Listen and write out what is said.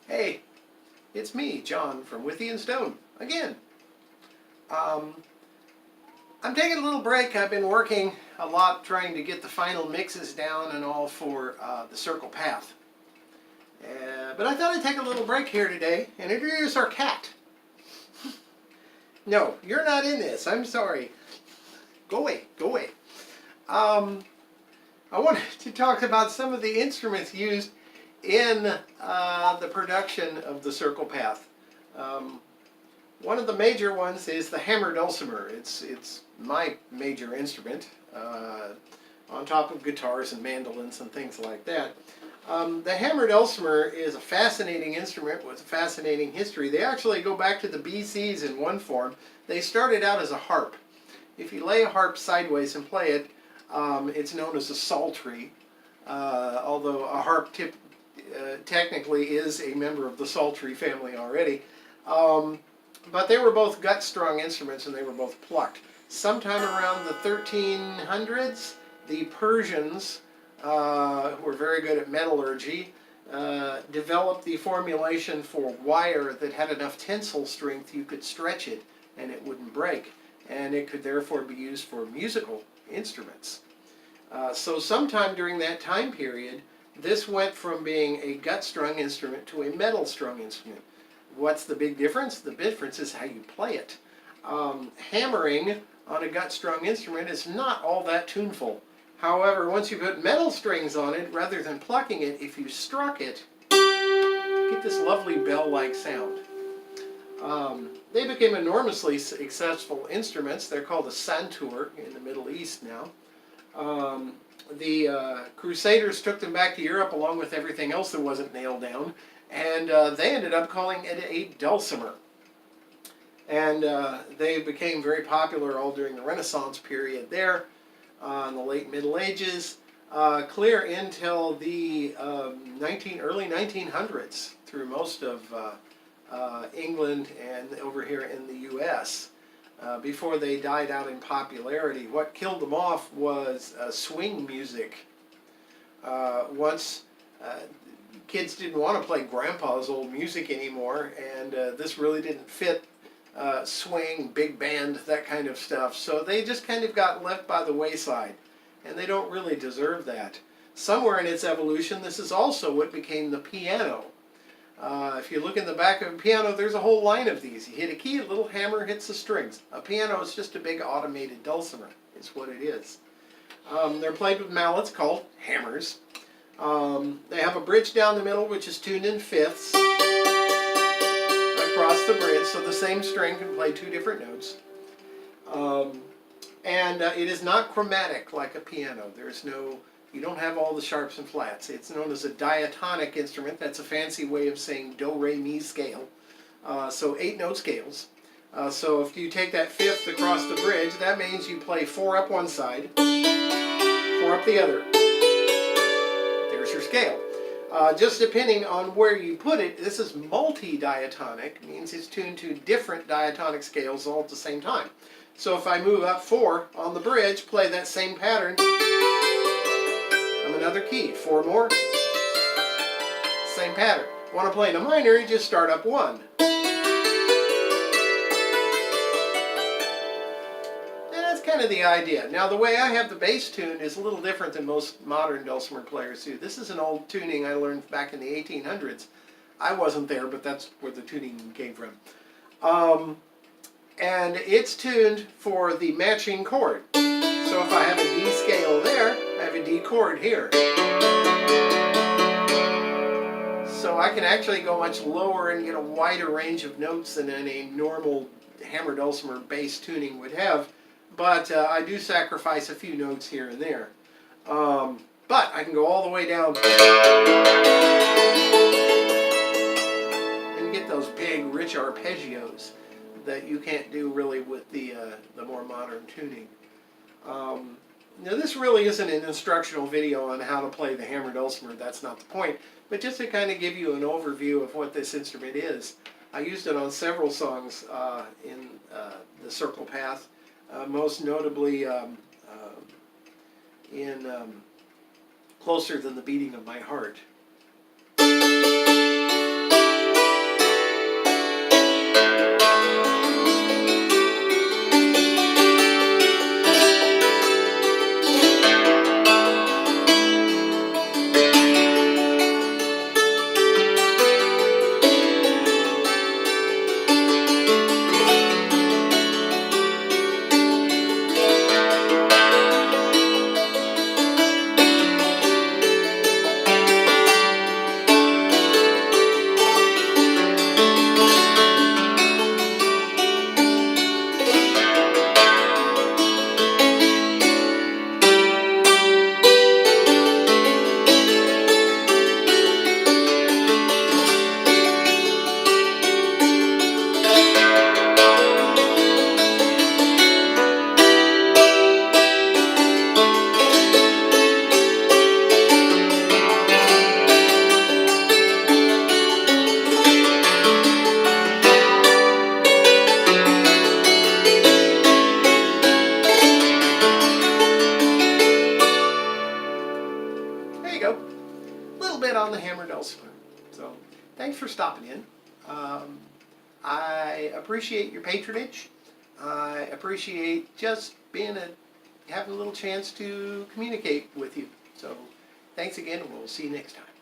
Hey, it's me, John from Withe and Stone, again. I'm taking a little break. I've been working a lot trying to get the final mixes down and all for the Circle Path. But I thought I'd take a little break here today and introduce our cat. No, you're not in this. I'm sorry. Go away, go away. I wanted to talk about some of the instruments used in the production of the Circle Path. One of the major ones is the hammer dulcimer. It's my major instrument, on top of guitars and mandolins and things like that. The hammer dulcimer is a fascinating instrument with a fascinating history. They actually go back to the BCs in one form. They started out as a harp. If you lay a harp sideways and play it, it's known as a psaltery, although a harp technically is a member of the psaltery family already. But they were both gut-strung instruments and they were both plucked. Sometime around the 1300s, the Persians, who were very good at metallurgy, developed the formulation for wire that had enough tensile strength you could stretch it and it wouldn't break. And it could therefore be used for musical instruments. So sometime during that time period, this went from being a gut-strung instrument to a metal-strung instrument. What's the big difference? The difference is how you play it. Hammering on a gut-strung instrument is not all that tuneful. However, once you put metal strings on it, rather than plucking it, if you struck it, you get this lovely bell-like sound. They became enormously successful instruments. They're called a santur in the Middle East now. The Crusaders took them back to Europe along with everything else that wasn't nailed down, and they ended up calling it a dulcimer. And they became very popular all during the Renaissance period there, in the late Middle Ages, clear until the early 1900s, through most of England and over here in the U.S. Before they died out in popularity. What killed them off was swing music. Once kids didn't want to play grandpa's old music anymore, and this really didn't fit swing, big band, that kind of stuff. So they just kind of got left by the wayside, and they don't really deserve that. Somewhere in its evolution, this is also what became the piano. If you look in the back of a piano, there's a whole line of these. You hit a key, a little hammer hits the strings. A piano is just a big automated dulcimer, is what it is. They're played with mallets called hammers. They have a bridge down the middle which is tuned in fifths across the bridge, so the same string can play two different notes. It is not chromatic like a piano. You don't have all the sharps and flats. It's known as a diatonic instrument. That's a fancy way of saying do, re, mi scale. So 8-note scales. So if you take that fifth across the bridge, that means you play 4 up one side, 4 up the other. There's your scale. Just depending on where you put it, this is multi-diatonic, means it's tuned to different diatonic scales all at the same time. So if I move up 4 on the bridge, play that same pattern, I'm another key, 4 more, same pattern. Want to play in a minor, you just start up 1. And that's kind of the idea. Now the way I have the bass tuned is a little different than most modern dulcimer players do. This is an old tuning I learned back in the 1800s. I wasn't there, but that's where the tuning came from. And it's tuned for the matching chord. So if I have a D scale there, I have a D chord here. So I can actually go much lower and get a wider range of notes than a normal hammer dulcimer bass tuning would have. But I do sacrifice a few notes here and there. But I can go all the way down and get those big, rich arpeggios that you can't do really with the more modern tuning. Now this really isn't an instructional video on how to play the hammer dulcimer, that's not the point, but just to kind of give you an overview of what this instrument is. I used it on several songs in the Circle Path, most notably in Closer Than the Beating of My Heart. little bit on the hammer dulcimer. So thanks for stopping in. I appreciate your patronage. I appreciate just having a little chance to communicate with you. So thanks again, and we'll see you next time.